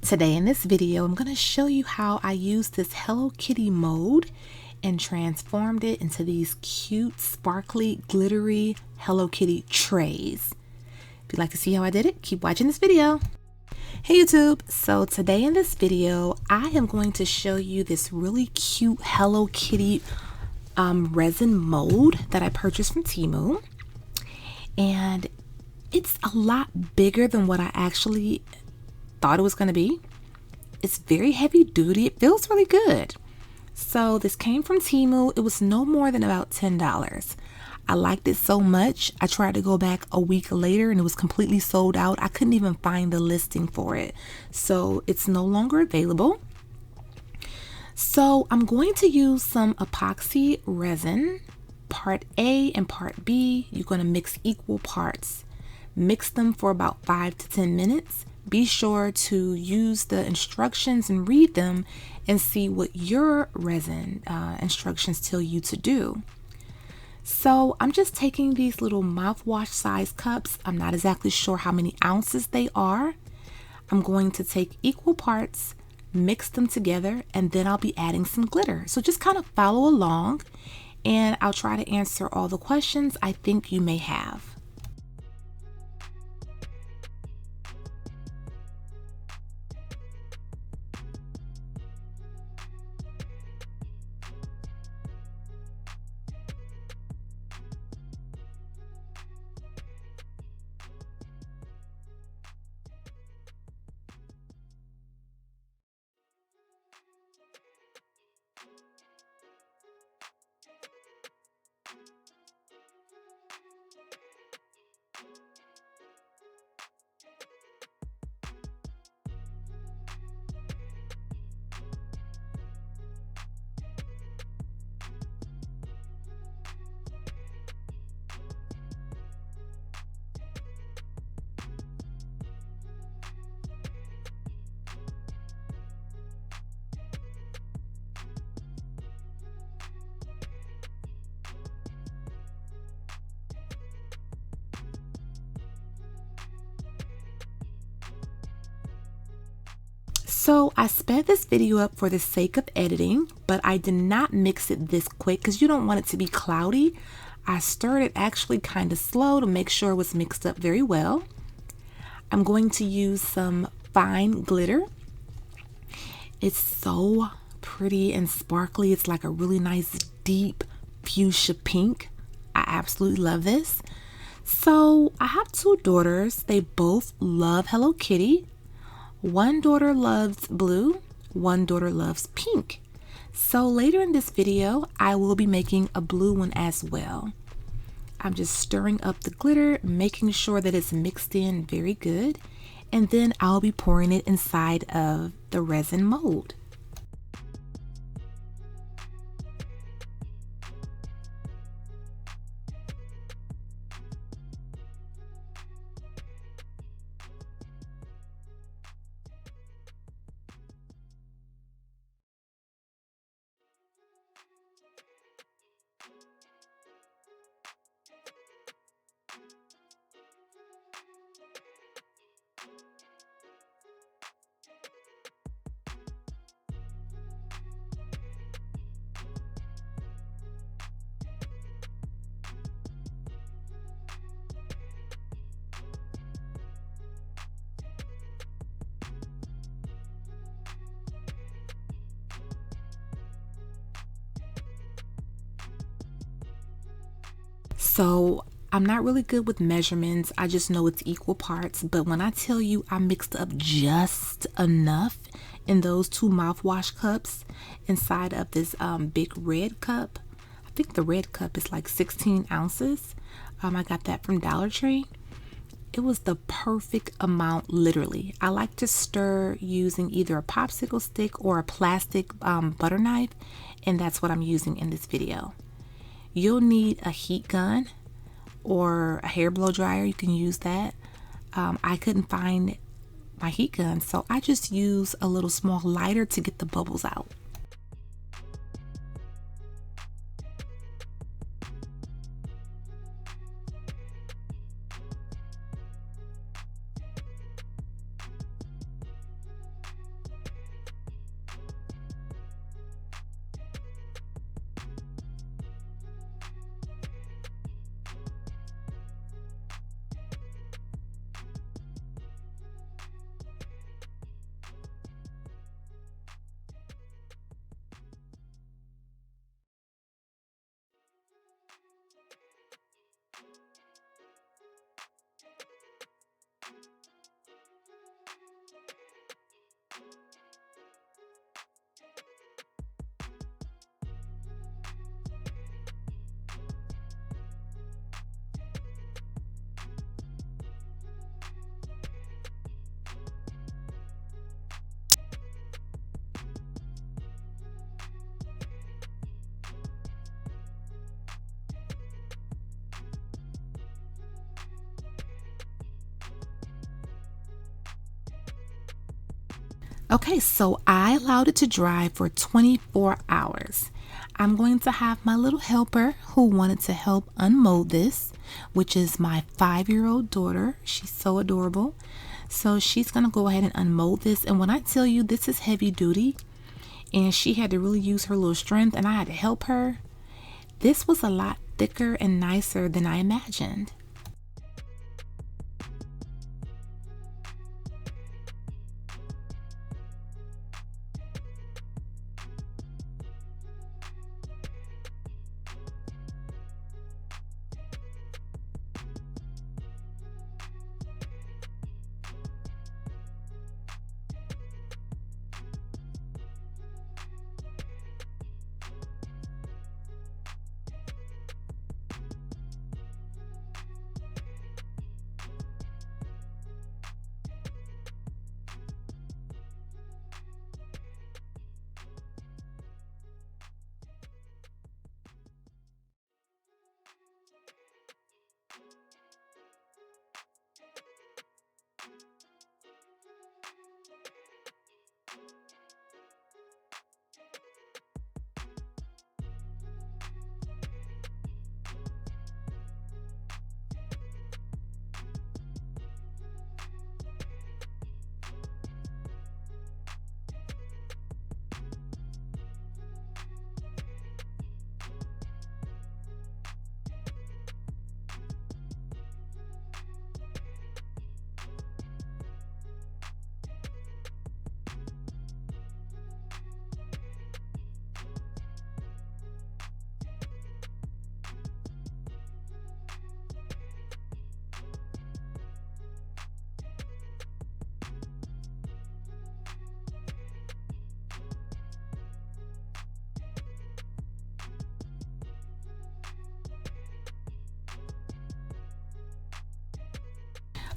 Today in this video, I'm going to show you how I used this Hello Kitty mold and transformed it into these cute, sparkly, glittery Hello Kitty trays. If you'd like to see how I did it, keep watching this video. Hey YouTube! So today in this video, I am going to show you this really cute Hello Kitty resin mold that I purchased from Temu. And it's a lot bigger than what I actually thought it was going to be. It's very heavy duty. It feels really good. So this came from Temu. It was no more than about $10. I liked it so much, I tried to go back a week later and it was completely sold out. I couldn't even find the listing for it. So it's no longer available. So I'm going to use some epoxy resin, part A and part B. You're going to mix equal parts. Mix them for about 5 to 10 minutes. Be sure to use the instructions and read them and see what your resin instructions tell you to do. So I'm just taking these little mouthwash size cups. I'm not exactly sure how many ounces they are. I'm going to take equal parts, mix them together, and then I'll be adding some glitter. So just kind of follow along and I'll try to answer all the questions I think you may have. So I sped this video up for the sake of editing, but I did not mix it this quick because you don't want it to be cloudy. I stirred it actually kind of slow to make sure it was mixed up very well. I'm going to use some fine glitter. It's so pretty and sparkly. It's like a really nice deep fuchsia pink. I absolutely love this. So I have two daughters. They both love Hello Kitty. One daughter loves blue, one daughter loves pink. So later in this video, I will be making a blue one as well. I'm just stirring up the glitter, making sure that it's mixed in very good, and then I'll be pouring it inside of the resin mold. So I'm not really good with measurements. I just know it's equal parts. But when I tell you I mixed up just enough in those two mouthwash cups inside of this big red cup, I think the red cup is like 16 ounces. I got that from Dollar Tree. It was the perfect amount, literally. I like to stir using either a popsicle stick or a plastic butter knife, and that's what I'm using in this video. You'll need a heat gun or a hair blow dryer. You can use that. I couldn't find my heat gun, so I just use a little small lighter to get the bubbles out. Okay, so I allowed it to dry for 24 hours. I'm going to have my little helper who wanted to help unmold this, which is my 5-year-old daughter. She's so adorable. So she's going to go ahead and unmold this. And when I tell you this is heavy duty and she had to really use her little strength and I had to help her, this was a lot thicker and nicer than I imagined.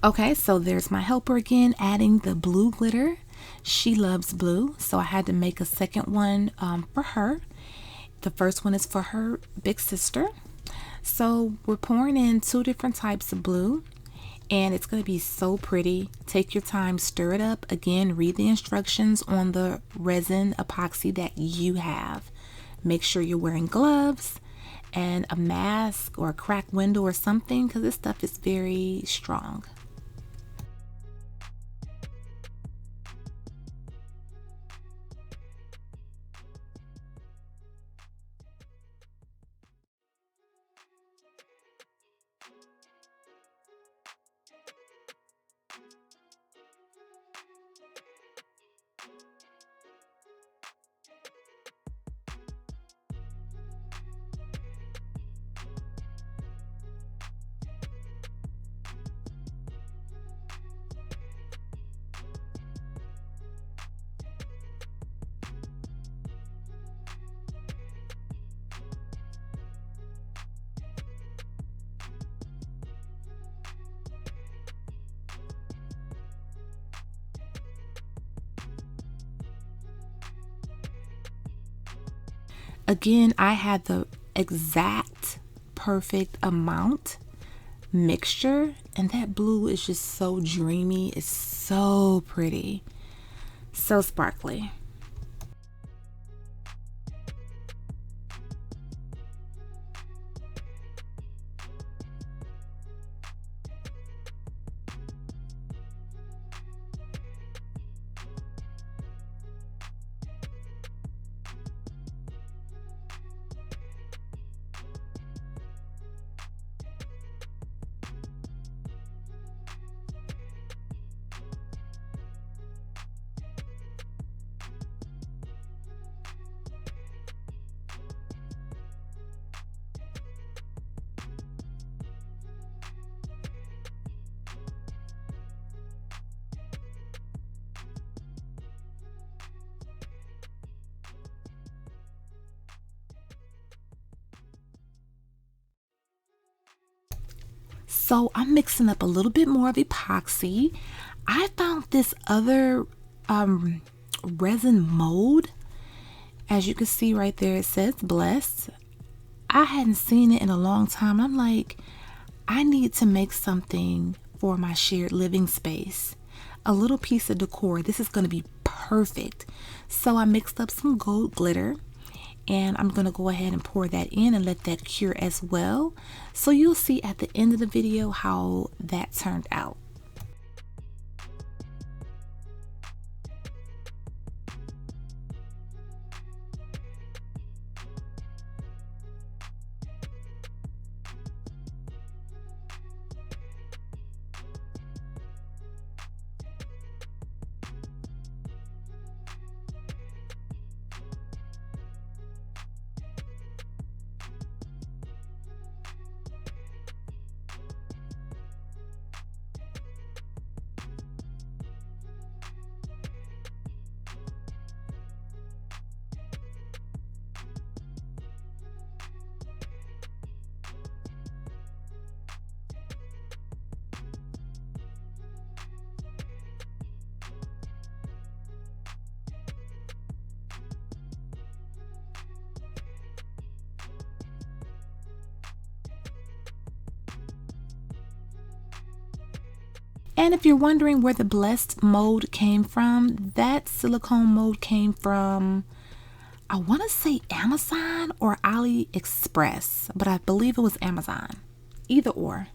Okay, so there's my helper again, adding the blue glitter. She loves blue, so I had to make a second one for her. The first one is for her big sister. So we're pouring in 2 different types of blue, and it's going to be so pretty. Take your time, stir it up. Again, read the instructions on the resin epoxy that you have. Make sure you're wearing gloves and a mask or a cracked window or something, because this stuff is very strong. Again, I had the exact perfect amount mixture, and that blue is just so dreamy. It's so pretty, so sparkly. So I'm mixing up a little bit more of epoxy. I found this other resin mold. As you can see right there, it says blessed. I hadn't seen it in a long time. I'm like, I need to make something for my shared living space. A little piece of decor. This is going to be perfect. So I mixed up some gold glitter, and I'm going to go ahead and pour that in and let that cure as well. So you'll see at the end of the video how that turned out. And if you're wondering where the blessed mold came from, that silicone mold came from, I want to say Amazon or AliExpress, but I believe it was Amazon. Either or.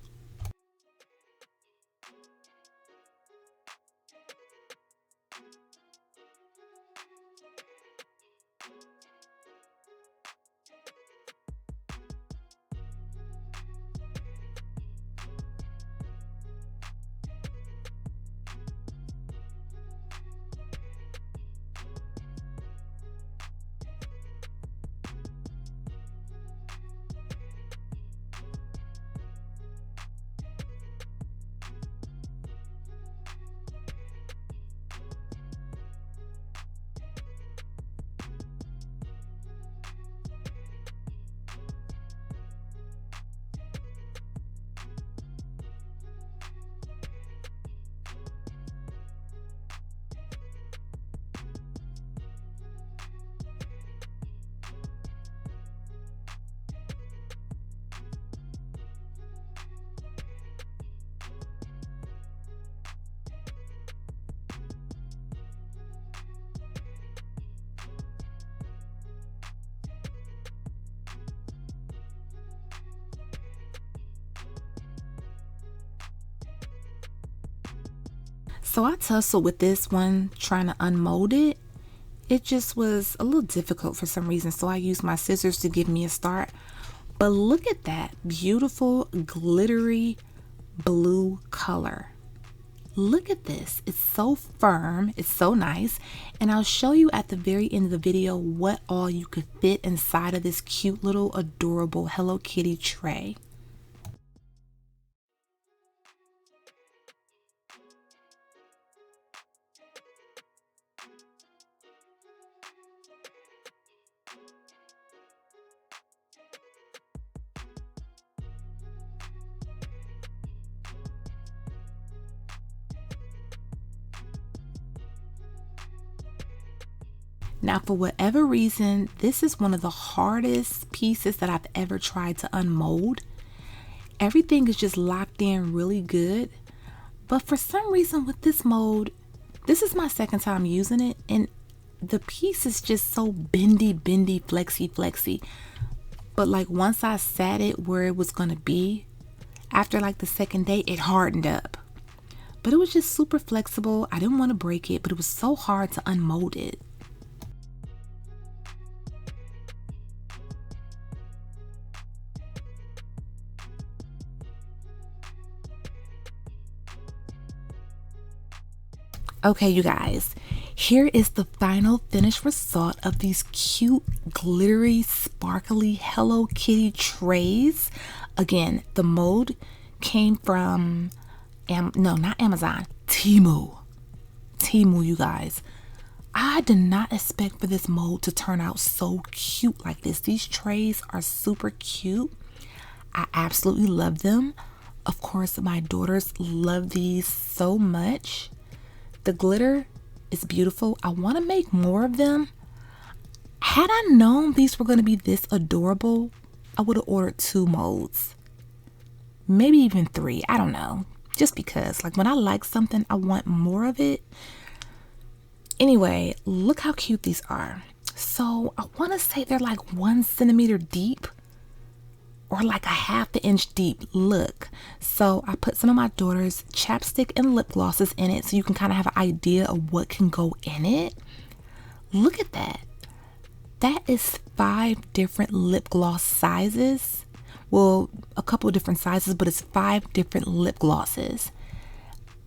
So I tussled with this one trying to unmold it. It just was a little difficult for some reason, so I used my scissors to give me a start. But look at that beautiful glittery blue color. Look at this. It's so firm. It's so nice. And I'll show you at the very end of the video what all you could fit inside of this cute little adorable Hello Kitty tray. Now, for whatever reason, this is one of the hardest pieces that I've ever tried to unmold. Everything is just locked in really good. But for some reason with this mold, this is my second time using it, and the piece is just so bendy, flexy. But like once I sat it where it was going to be, after like the second day, it hardened up. But it was just super flexible. I didn't want to break it, but it was so hard to unmold it. Okay, you guys, here is the final finished result of these cute, glittery, sparkly Hello Kitty trays. Again, the mold came from, no, not Amazon, Temu, you guys. I did not expect for this mold to turn out so cute like this. These trays are super cute. I absolutely love them. Of course, my daughters love these so much. The glitter is beautiful. I want to make more of them. Had I known these were going to be this adorable, I would have ordered 2 molds. Maybe even 3. I don't know. Just because, like, when I like something, I want more of it. Anyway, look how cute these are. So I want to say they're like 1 centimeter deep or like a ½ inch deep. Look, so I put some of my daughter's chapstick and lip glosses in it so you can kind of have an idea of what can go in it. Look at that. That is 5 different lip gloss sizes. Well, a couple of different sizes, but it's 5 different lip glosses.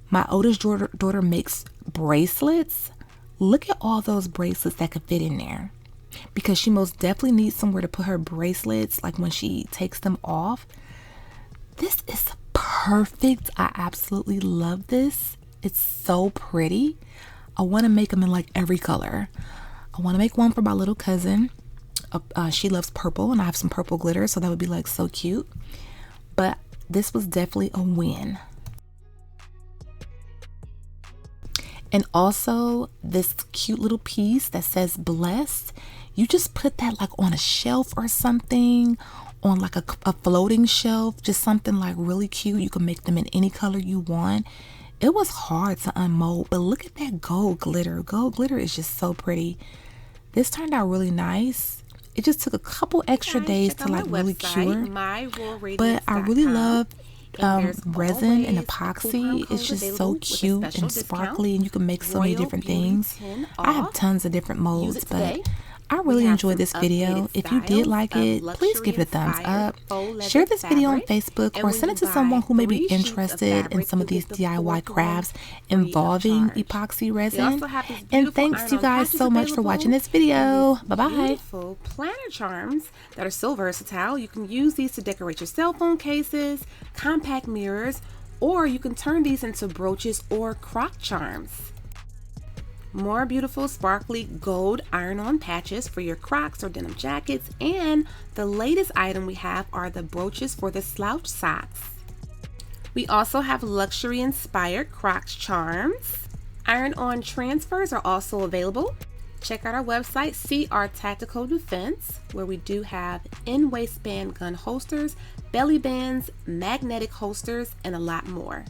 My oldest daughter makes bracelets. Look at all those bracelets that could fit in there, because she most definitely needs somewhere to put her bracelets, like when she takes them off. This is perfect. I absolutely love this. It's so pretty. I want to make them in like every color. I want to make one for my little cousin. She loves purple, and I have some purple glitter, so that would be like so cute. But this was definitely a win. And also this cute little piece that says blessed. You just put that like on a shelf or something, on like a floating shelf, just something like really cute. You can make them in any color you want. It was hard to unmold, but look at that gold glitter. Gold glitter is just so pretty. This turned out really nice. It just took a couple extra days to like really cure, but I really love resin and epoxy. It's just so cute and sparkly, and you can make so many different things. I have tons of different molds, but I really enjoyed this video. If you did like it, please give it a thumbs up. Share this video on Facebook or send it to someone who may be interested in some of these DIY crafts involving epoxy resin. And thanks you guys so much for watching this video. Bye-bye. Beautiful planner charms that are so versatile. You can use these to decorate your cell phone cases, compact mirrors, or you can turn these into brooches or crock charms. More beautiful sparkly gold iron-on patches for your Crocs or denim jackets, and the latest item we have are the brooches for the slouch socks. We also have luxury inspired Crocs charms. Iron-on transfers are also available. Check out our website, see our tactical defense, where we do have in-waistband gun holsters, belly bands, magnetic holsters, and a lot more.